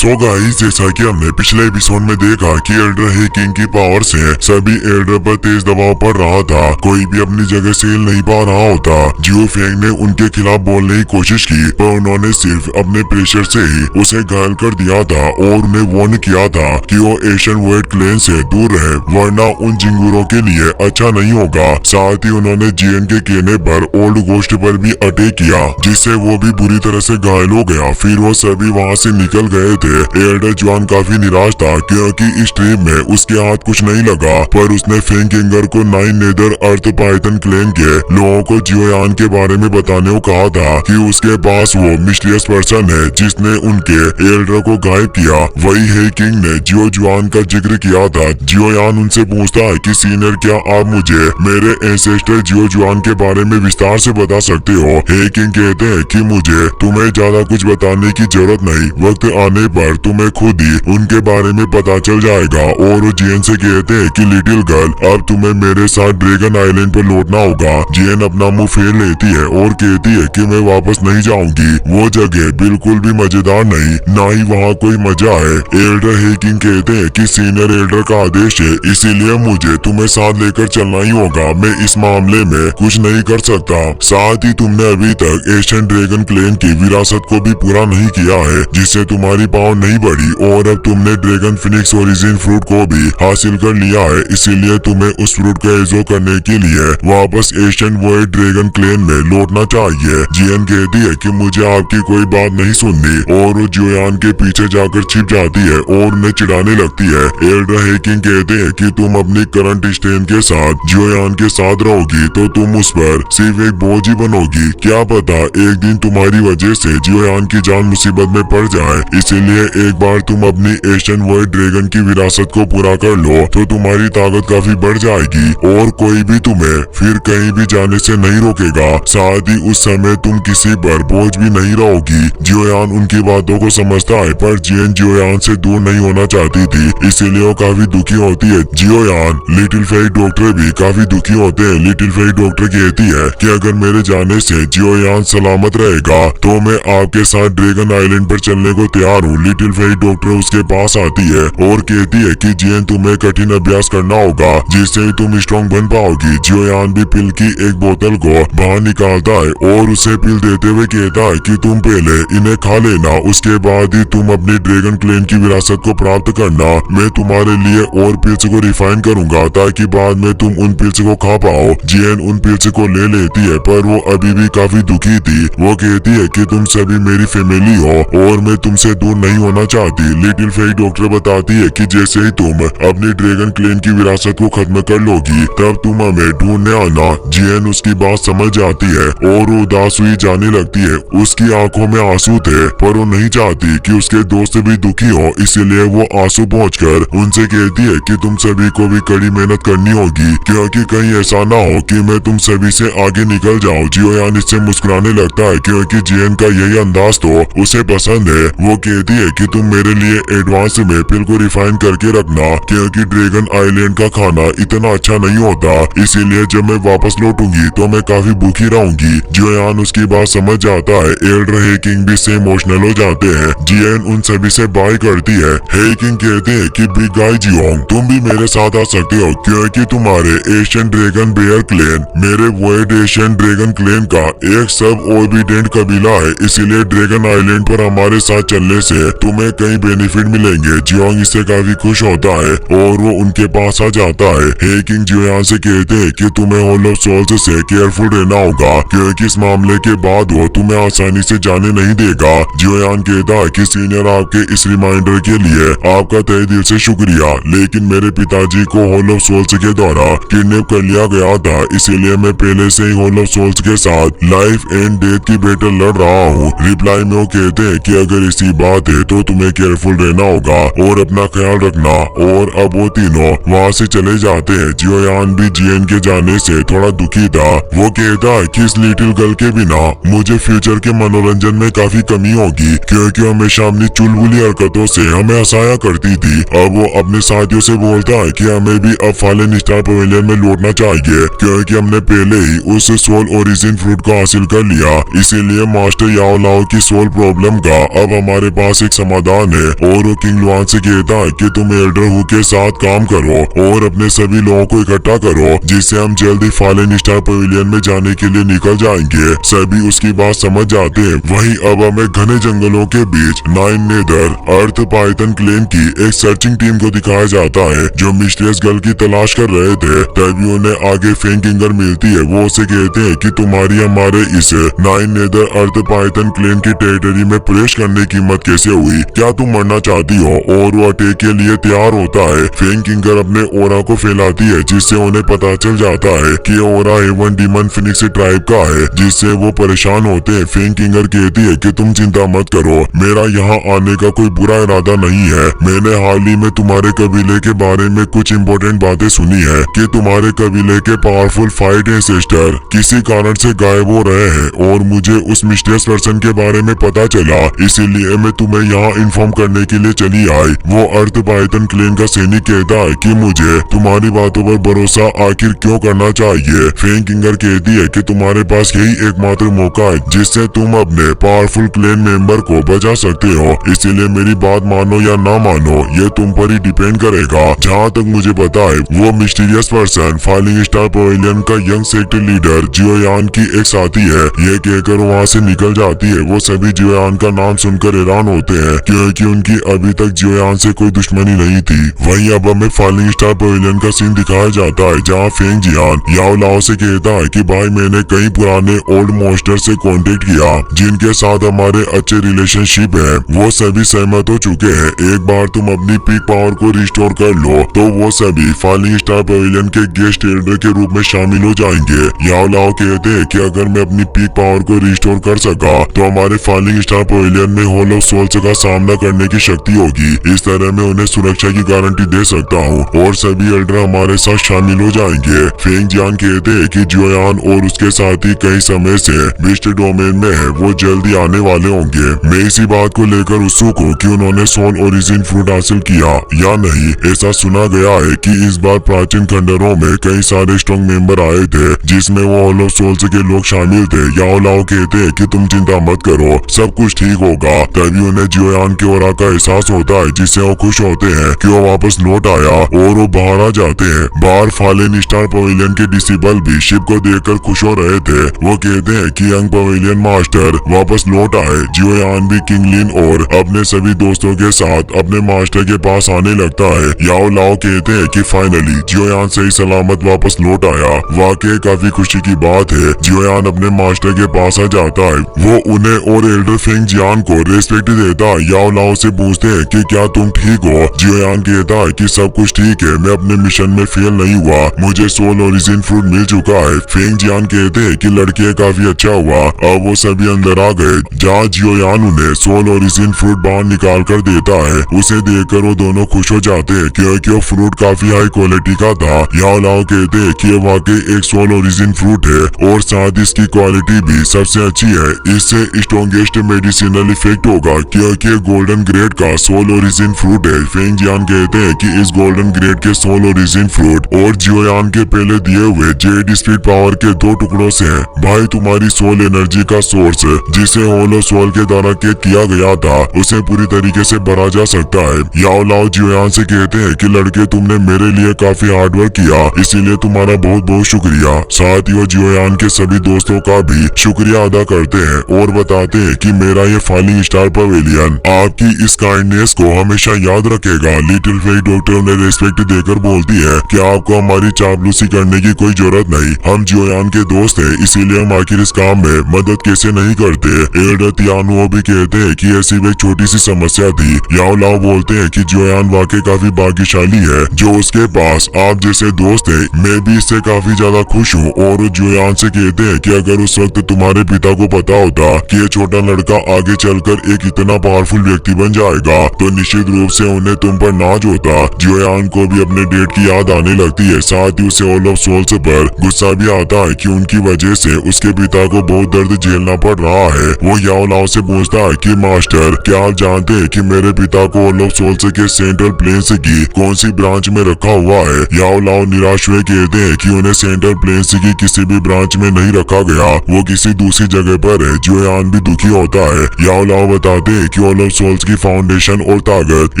So guys, जैसा कि हमने पिछले एपिसोड में देखा कि एल्डर हे किंग की पावर से सभी एल्डर पर तेज दबाव पड़ रहा था। कोई भी अपनी जगह से हिल नहीं पा रहा होता। जियो फेंग ने उनके खिलाफ बोलने की कोशिश की, पर उन्होंने सिर्फ अपने प्रेशर से ही उसे घायल कर दिया था और उन्हें वार्न किया था कि वो एशियन वर्ल्ड क्लेन से दूर रहे, वरना उन जिंगूरों के लिए अच्छा नहीं होगा। साथ ही उन्होंने जीएन के कहने पर ओल्ड गोस्ट पर भी अटैक किया, जिससे वो भी बुरी तरह से घायल हो गया। फिर वो सभी वहाँ से निकल गए थे। एल्डर जुआन काफी निराश था क्योंकि इस ट्रिप में उसके हाथ कुछ नहीं लगा, पर उसने फेंग किंगर को नाइन नेदर अर्थ पाइथन क्लेन के लोगों को जियोयान के बारे में बताने को कहा था कि उसके पास वो मिस्टीरियस पर्सन है जिसने उनके एल्डर को गायब किया। वही हे किंग ने जियो जुआन का जिक्र किया था। जियोयान उनसे पूछता है कि सीनियर, क्या आप मुझे मेरे एंसेस्टर जियो जुआन के बारे में विस्तार से बता सकते हो? हे किंग कहते हैं कि मुझे तुम्हें ज्यादा कुछ बताने की जरूरत नहीं, वक्त आने पर तुम्हें खुद ही उनके बारे में पता चल जाएगा। और वो जियन से कहते हैं कि लिटिल गर्ल, अब तुम्हें मेरे साथ ड्रैगन आइलैंड पर लौटना होगा। जियन अपना मुंह फेर लेती है और कहती है कि मैं वापस नहीं जाऊंगी, वो जगह बिल्कुल भी मजेदार नहीं, ना ही वहाँ कोई मजा है। एल्डर हे किंग कहते हैं कि सीनियर एल्डर का आदेश है, इसीलिए मुझे तुम्हें साथ लेकर चलना ही होगा। मैं इस मामले में कुछ नहीं कर सकता। साथ ही तुमने अभी तक एशियन ड्रैगन क्लेन की विरासत को भी पूरा नहीं किया है, जिससे तुम्हारी पावर नहीं बढ़ी। और अब तुमने ड्रैगन फिनिक्स ओरिजिन फ्रूट को भी हासिल कर लिया है, इसीलिए तुम्हें उस फ्रूट का एजो करने के लिए वापस एशियन वर्ल्ड ड्रैगन क्लेन में लौटना चाहिए। जियन कहती है कि मुझे आपकी कोई बात नहीं सुननी, और वो जियोयान के पीछे जाकर छिप जाती है और उन्हें चिढ़ाने लगती है। एल्डर हे किंग कहते हैं कि तुम अपनी करंट स्ट्रेंथ के साथ जियोयान के साथ रहोगी तो तुम उस पर सिर्फ एक बोझ ही बनोगी। क्या पता एक दिन तुम्हारी वजह से जियोयान की जान मुसीबत में पड़ जाए। इसीलिए एक बार तुम अपनी एशियन वर्ल्ड ड्रैगन की विरासत को पूरा कर लो तो तुम्हारी ताकत काफी बढ़ जाएगी और कोई भी तुम्हें फिर कहीं भी जाने से नहीं रोकेगा। साथ ही उस समय तुम किसी पर बोझ भी नहीं रहोगी। जियोयान उनकी बातों को समझता है, पर जियन जियोयान से दूर नहीं होना चाहती थी, इसीलिए वो काफी दुखी होती है। जियोयान लिटिल फेरी डॉक्टर भी काफी दुखी होते हैं। लिटिल फेरी डॉक्टर कहती है कि अगर मेरे जाने से जियोयान सलामत रहेगा तो मैं आपके साथ ड्रैगन आइलैंड पर चलने को तैयार हूँ। लिटिल फेरी डॉक्टर उसके पास आती है और कहती है कि जियन, तुम्हें कठिन अभ्यास करना होगा जिससे तुम स्ट्रॉन्ग बन पाओगी। जियोयान भी पिल की एक बोतल को बाहर निकालता है और उसे पिल देते हुए कहता है कि तुम पहले इन्हें खा लेना, उसके बाद ही तुम अपनी ड्रैगन क्लेन की विरासत को प्राप्त करना। मैं तुम्हारे लिए और पिल्स को रिफाइन करूंगा ताकि बाद में तुम उन पिल्स को खा पाओ। जियन उन पिल्स को ले लेती है, पर वो अभी भी काफी दुखी थी। वो कहती है कि तुम सभी मेरी फैमिली हो और मैं तुमसे दूर नहीं होना चाहती। लिटिल फेरी डॉक्टर बताती है कि जैसे ही तुम अपनी ड्रैगन क्लेन की विरासत को खत्म कर लोगी तब तुम हमें ढूंढने आना। जियन उसकी बात समझ जाती है और वो उदास हुई जाने लगती है। उसकी आंखों में आंसू थे, पर वो नहीं चाहती कि उसके दोस्त भी दुखी हो, इसीलिए वो आंसू पहुंचकर उनसे कहती है कि तुम सभी को भी कड़ी मेहनत करनी होगी, क्योंकि कहीं ऐसा ना हो कि मैं तुम सभी से आगे निकल जाऊं। जियोयान इससे मुस्कुराने लगता है क्योंकि जियन का यही अंदाज तो उसे पसंद है। वो कहती है कि तुम मेरे लिए एडवांस में पिल को रिफाइन करके रखना, क्योंकि ड्रैगन आइलैंड का खाना इतना अच्छा नहीं होता, इसीलिए जब मैं वापस लौटूंगी तो मैं काफी भूखी रहूंगी। जियोयान उसकी बात समझ जाता है। एल्डर हे किंग भी से इमोशनल हो जाते हैं। जियन उन सभी से बाय करती है। हे किंग कहते हैं कि बिग गाय जियोंग, तुम भी मेरे साथ आ सकते हो, क्योंकि तुम्हारे एशियन ड्रैगन बेयर क्लेन मेरे वर्ल्ड एशियन ड्रैगन क्लेन का एक सब ओबीडेंट कबीला है, इसीलिए ड्रैगन आइलैंड पर हमारे साथ चलने से तुम्हें कई बेनिफिट मिलेंगे। जियोंग इससे काफी खुश होता है और वो उनके पास आ जाता है। हे किंग जियोयान से कहते हैं कि तुम्हें हॉल ऑफ सोल्स से केयरफुल रहना होगा, क्योंकि इस मामले के बाद वो तुम्हें आसानी से जाने नहीं देगा। जियोयान कहता है कि सीनियर, आपके इस रिमाइंडर के लिए आपका तहे दिल से शुक्रिया, लेकिन मेरे पिताजी को हॉल ऑफ सोल्स के द्वारा किडनैप कर लिया गया था, इसीलिए मैं पहले से ही हॉल ऑफ सोल्स के साथ लाइफ एंड डेथ की बैटल लड़ रहा हूँ। रिप्लाई में वो कहते हैं कि अगर ऐसी बात है तो तुम्हें केयरफुल रहना होगा और अपना ख्याल रखना। और अब वो तीनों वहाँ से चले जाते हैं। जियोयान भी जियन के जाने से थोड़ा दुखी था। वो कहता है कि इस लिटिल गर्ल के बिना मुझे फ्यूचर के मनोरंजन में काफी कमी होगी, क्योंकि हमेशा अपनी चुलबुली हरकतों से हमें हंसाया करती थी। अब वो अपने साथियों से बोलता है कि हमें भी अब फॉलन स्टार पवेलियन में लौटना चाहिए, क्योंकि हमने पहले ही उस सोल ओरिजिन फ्रूट को हासिल कर लिया। इसीलिए मास्टर याओ लाओ की सोल प्रॉब्लम का अब हमारे पास एक एक समाधान है और वो किंग लुआन से कहता है कि तुम एल्डर हु के साथ काम करो और अपने सभी लोगों को इकट्ठा करो जिससे हम जल्दी फॉलन स्टार पवेलियन में जाने के लिए निकल जाएंगे। सभी उसकी बात समझ जाते हैं। वहीं अब हमें घने जंगलों के बीच नाइन नेदर अर्थ पाइथन क्लेन की एक सर्चिंग टीम को दिखाया जाता है जो मिस्टीरियस गर्ल की तलाश कर रहे थे। तभी उन्हें आगे फेंकिंगर मिलती है। वो उसे कहते हैं कि तुम्हारी हमारे इस नाइन नेदर अर्थ पाइथन क्लेन की टेरिटरी में प्रवेश करने की हिम्मत कैसे हुई? क्या तुम मरना चाहती हो? और वो अटैक के लिए तैयार होता है। फेंकिंगर अपने ओरा को फैलाती है जिससे उन्हें पता चल जाता है कि ओरा हेवन डीमन फिनिक्स ट्राइब का है, जिससे वो परेशान होते हैं। फेंकिंगर कहती है कि तुम चिंता मत करो, मेरा यहाँ आने का कोई बुरा इरादा नहीं है। मैंने हाल ही में तुम्हारे कबीले के बारे में कुछ इम्पोर्टेंट बातें सुनी है कि तुम्हारे कबीले के पावरफुल फाइट एंसेस्टर किसी कारण से गायब हो रहे हैं और मुझे उस मिस्टीरियस पर्सन के बारे में पता चला, इसीलिए मैं तुम्हें यहाँ इन्फॉर्म करने के लिए चली आई। वो अर्थ पाइथन क्लेन का सैनिक कहता है कि मुझे तुम्हारी बातों पर भरोसा आखिर क्यों करना चाहिए? फेंकिंगर कहती है कि तुम्हारे पास यही एकमात्र मौका है जिससे तुम अपने पावरफुल क्लेन मेंबर को बचा सकते हो, इसीलिए मेरी बात मानो या ना मानो ये तुम पर ही डिपेंड करेगा। जहाँ तक मुझे पता है वो mysterious person falling star pavilion का यंग सेक्टर लीडर जियोयान की एक साथी है। ये कहकर वहाँ से निकल जाती है। वो सभी जियोयान का नाम सुनकर हैरान होते हैं क्योंकि उनकी अभी तक जियोयान से कोई दुश्मनी नहीं थी। वहीं अब हमें फॉलिंग स्टार पवेलियन का सीन दिखाया जाता है जहाँ फेंग जियान याओ लाओ से कहता है कि भाई मैंने कई पुराने ओल्ड मॉन्स्टर से कांटेक्ट किया जिनके साथ हमारे अच्छे रिलेशनशिप है। वो सभी सहमत हो चुके हैं। एक बार तुम अपनी पीक पावर को रिस्टोर कर लो तो वो सभी फॉलिंग स्टार पवेलियन के गेस्ट एल्डर के रूप में शामिल हो जाएंगे। याओ लाओ कहते हैं कि अगर मैं अपनी पीक पावर को रिस्टोर कर सका तो हमारे फॉलिंग स्टार पवेलियन में हॉल ऑफ सोल्स का सामना करने की शक्ति होगी। इस तरह मैं उन्हें सुरक्षा की गारंटी दे सकता हूँ और सभी एल्डर हमारे साथ शामिल हो जाएंगे। फेंग जियान कहते हैं कि जियोयान और उसके साथी कई समय से बिस्ट डोमेन में है, वो जल्दी आने वाले होंगे। मैं इसी बात को लेकर उत्सुक हूँ कि उन्होंने सोल ओरिजिन फ्रूट हासिल किया या नहीं। ऐसा सुना गया है कि इस बार प्राचीन खंडरों में कई सारे स्ट्रॉन्ग मेंबर आए थे जिसमें वो हॉल ऑफ सोल्स के लोग शामिल थे। याओ लाओ कहते हैं कि तुम चिंता मत करो, सब कुछ ठीक होगा। तभी उन्हें जियोयान के ओरा का एहसास होता है जिससे वो खुश होते हैं कि वो वापस लौट आया और वो बाहर आ जाते हैं। बाहर फॉलन स्टार पवेलियन के डिसेबल भी शिप को देखकर खुश हो रहे थे। वो कहते हैं कि यंग पवेलियन मास्टर वापस लौट आए। जियोयान भी किंगलिन और अपने सभी दोस्तों के साथ अपने मास्टर के पास आने लगता है। याओ लाओ कहते हैं कि फाइनली जियोयान सही सलामत वापस लौट आया। वाकई काफी खुशी की बात है। जियोयान अपने मास्टर के पास आ जाता है। वो उन्हें और एल्डर फेंग जियान को रेस्पेक्ट देता है। याओ लाओ से पूछते हैं कि क्या तुम ठीक हो? जियोयान कहता है कि सब कुछ ठीक है, मैं अपने मिशन में फेल नहीं हुआ, मुझे सोल ओरिजिन फ्रूट मिल चुका है। फेंग जियान कहते हैं कि लड़के काफी अच्छा हुआ। अब वो सभी अंदर आ गए जहाँ जियोयान उन्हें सोल ओरिजिन फ्रूट बाहर निकाल कर देता है। उसे देखकर वो दोनों खुश हो जाते हैं क्योंकि वो फ्रूट काफी हाई क्वालिटी का था। याओ लाओ कहते हैं कि ये वाकई एक सोल ओरिजिन फ्रूट है और साथ इसकी क्वालिटी भी सबसे अच्छी है। इससे स्ट्रॉन्गेस्ट मेडिसिनल इफेक्ट होगा क्योंकि गोल्डन ग्रेड का सोल ओरिजिन फ्रूट है। फेंग जियान कहते हैं कि इस गोल्डन ग्रेड के सोल ओरिजिन फ्रूट और जियोयान के पहले दिए हुए जेड स्पीड पावर के 2 टुकड़ों से भाई तुम्हारी सोल एनर्जी का सोर्स जिसे हॉल ऑफ सोल के द्वारा कैद किया गया था उसे पूरी तरीके से भरा जा सकता है। याओ लाओ जियोयान से कहते हैं कि लड़के तुमने मेरे लिए काफी हार्ड वर्क किया, इसीलिए तुम्हारा बहुत बहुत शुक्रिया। साथ ही वो जियोयान के सभी दोस्तों का भी शुक्रिया अदा करते हैं और बताते हैं कि मेरा ये फॉलिंग स्टार पवेलियन आपकी इस काइंडनेस को हमेशा याद रखेगा। लिटिल फेक डॉक्टर उन्हें रेस्पेक्ट देकर बोलती है कि आपको हमारी चापलूसी करने की कोई जरूरत नहीं, हम जियोयान के दोस्त हैं, इसीलिए हम आखिर इस काम में मदद कैसे नहीं करते। एल्डर तियानुओ भी कहते हैं कि ऐसी एक छोटी सी समस्या थी। याओ लाओ बोलते हैं कि जियोयान वाकई काफी भाग्यशाली है जो उसके पास आप जैसे दोस्त है। मैं भी इससे काफी ज्यादा खुश हूँ। और जियोयान से कहते हैं कि अगर उस वक्त तुम्हारे पिता को पता होता कि ये छोटा लड़का आगे चलकर एक इतना पावरफुल व्यक्ति बन जाएगा तो निश्चित रूप से उन्हें तुम पर नाज होता। जियोयान को भी अपने डेट की याद आने लगती है। साथ ही उसे हॉल ऑफ सोल्स पर गुस्सा भी आता है कि उनकी वजह से उसके पिता को बहुत दर्द झेलना पड़ रहा है। वो याओ लाओ से पूछता है कि मास्टर क्या आप जानते हैं कि मेरे पिता को हॉल ऑफ सोल्स के सेंट्रल प्लेन्स की कौन सी ब्रांच में रखा हुआ है? याओ लाओ निराश हुए कहते हैं कि उन्हें सेंट्रल प्लेन्स की किसी भी ब्रांच में नहीं रखा गया, वो किसी दूसरी जगह पर है। जियोयान भी दुखी होता है। याओ लाओ बताते हैं कि कि ऑल ऑफ सोल्स की फाउंडेशन और ताकत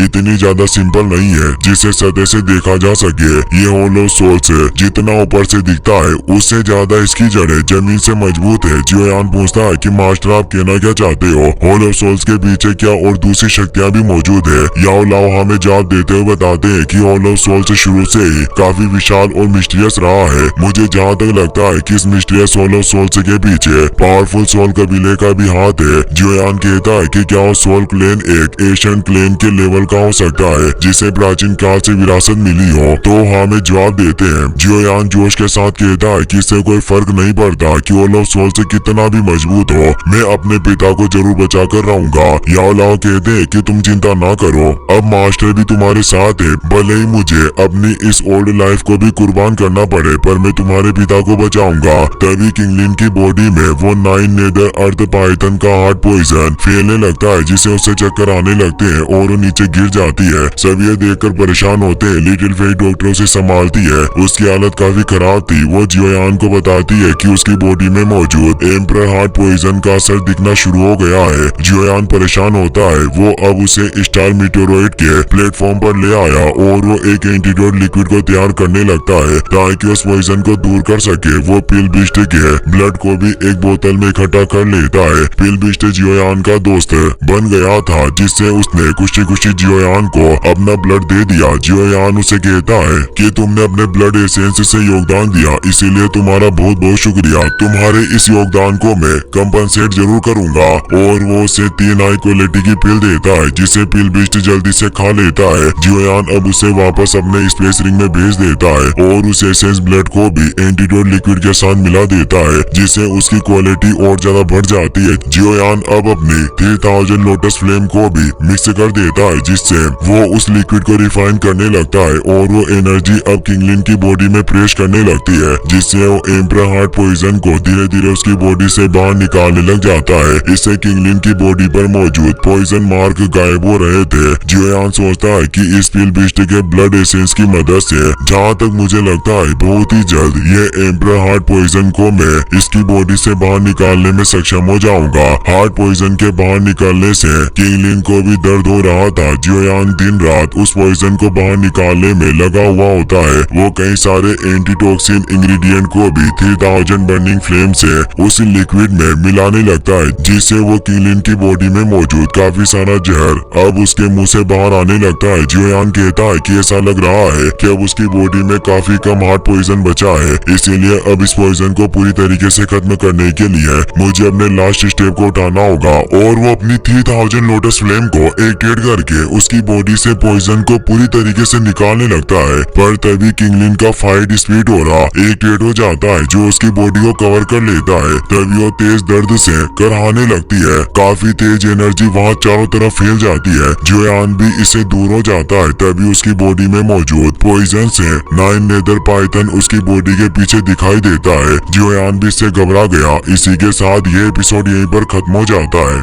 इतनी ज्यादा सिंपल नहीं है जिसे सतह से देखा जा सके। ये ऑल ऑफ सोल्स जितना ऊपर से दिखता है उससे ज्यादा इसकी जड़ें जमीन से मजबूत है। जियोयान पूछता है कि मास्टर आप कहना क्या चाहते हो, ऑल ऑफ सोल्स के पीछे क्या और दूसरी शक्तियां भी मौजूद है? याओ लाओ हमें जवाब देते हुए बताते हैं कि ऑल ऑफ सोल्स शुरू से ही काफी विशाल और मिस्टीरियस रहा है। मुझे जहाँ तक लगता है कि इस मिस्टीरियस ऑल ऑफ सोल्स के पीछे पावरफुल सोल कबीले का भी हाथ है। जियोयान कहता है कि क्या सोल क्लेन एक एशियन क्लेन के लेवल का हो सकता है जिसे प्राचीन काल से विरासत मिली हो? तो हमें जवाब देते हैं। जियोयान जोश के साथ कहता है कि इससे कोई फर्क नहीं पड़ता कि ऑल ऑफ सोल से कितना भी मजबूत हो, मैं अपने पिता को जरूर बचा कर रहूंगा। याओ लाओ कहते हैं कि तुम चिंता ना करो, अब मास्टर भी तुम्हारे साथ है। भले ही मुझे अपनी इस ओल्ड लाइफ को भी कुर्बान करना पड़े पर मैं तुम्हारे पिता को बचाऊंगा। तभी किंगलिन की बॉडी में वो 9 नेदर अर्थ पाइथन का हार्ट पॉइजन फैलने लगता है जिसे उससे चक्कर आने लगते हैं और वो नीचे गिर जाती है। सब ये देखकर परेशान होते हैं। लिटिल फेई डॉक्टर उसे संभालती है, उसकी हालत काफी खराब थी। वो जियोयान को बताती है कि उसकी बॉडी में मौजूद एम्परर हार्ट पॉइजन का असर दिखना शुरू हो गया है। जियोयान परेशान होता है। वो अब उसे स्टार मीटेरोइड के प्लेटफॉर्म पर ले आया और वो एक एंटीडोट लिक्विड को तैयार करने लगता है ताकि उस पॉइजन को दूर कर सके। वो पिल बिस्ट के ब्लड को भी एक बोतल में इकट्ठा कर लेता है। पिल बिस्ट जियोयान का दोस्त बन गया था जिससे उसने खुशी खुशी जियोयान को अपना ब्लड दे दिया। जियोयान उसे कहता है कि तुमने अपने ब्लड एसेंस से योगदान दिया, इसीलिए तुम्हारा बहुत बहुत शुक्रिया। तुम्हारे इस योगदान को मैं कंपनसेट जरूर करूंगा। और वो उसे 3 हाई क्वालिटी की पिल देता है जिसे पिल बिस्ट जल्दी से खा लेता है। जियोयान अब उसे वापस अपने स्पेस रिंग में भेज देता है और उस एसेंस ब्लड को भी एंटीडोट लिक्विड के साथ मिला देता है जिससे उसकी क्वालिटी और ज्यादा बढ़ जाती है। जियोयान अब अपनी 3000 लोटस फ्लेम को भी मिक्स कर देता है जिससे वो उस लिक्विड को रिफाइन करने लगता है और वो एनर्जी अब किंगलिन की बॉडी में प्रेस करने लगती है जिससे वो एम्परर हार्ट पॉइजन को धीरे धीरे उसकी बॉडी से बाहर निकालने लग जाता है। इससे किंगलिन की बॉडी पर मौजूद पॉइजन मार्क गायब हो रहे थे। जियोयान सोचता है कि इस पिल बिस्ट के ब्लड एसेंस की मदद से जहाँ तक मुझे लगता है बहुत ही जल्द ये एम्परर हार्ट पॉइजन को मैं इसकी बॉडी से बाहर निकालने में सक्षम हो जाऊंगा। हार्ट पॉइजन के बाहर निकलने से किंगलिन को भी दर्द हो रहा था। जियोयान दिन रात उस पॉइजन को बाहर निकालने में लगा हुआ होता है। वो कई सारे एंटीटॉक्सिन इंग्रेडिएंट को भी 3000 बर्निंग फ्लेम से उस लिक्विड में मिलाने लगता है जिससे वो किंगलिन की बॉडी में मौजूद काफी सारा जहर अब उसके मुंह से बाहर आने लगता है। जियोयान कहता है कि ऐसा लग रहा है कि अब उसकी बॉडी में काफी कम हार्ट पॉइजन बचा है, इसीलिए अब इस पॉइजन को पूरी तरीके से खत्म करने के लिए मुझे अपने लास्ट स्टेप को उठाना होगा। और वो अपनी 3000 लोटस फ्लेम को एक्टिवेट करके उसकी बॉडी से पॉइजन को पूरी तरीके से निकालने लगता है। पर तभी किंगलिन का फाइट स्पीड हो रहा एक्टिवेट हो जाता है जो उसकी बॉडी को कवर कर लेता है। तभी वो तेज दर्द से कराहने लगती है। काफी तेज एनर्जी वहाँ चारों तरफ फैल जाती है। जियोयान भी इससे दूर हो जाता है। तभी उसकी बॉडी में मौजूद पॉइजन से 9 नेदर पाइथन उसकी बॉडी के पीछे दिखाई देता है। जियोयान भी इससे घबरा गया। इसी के साथ ये एपिसोड यहीं पर खत्म हो जाता है।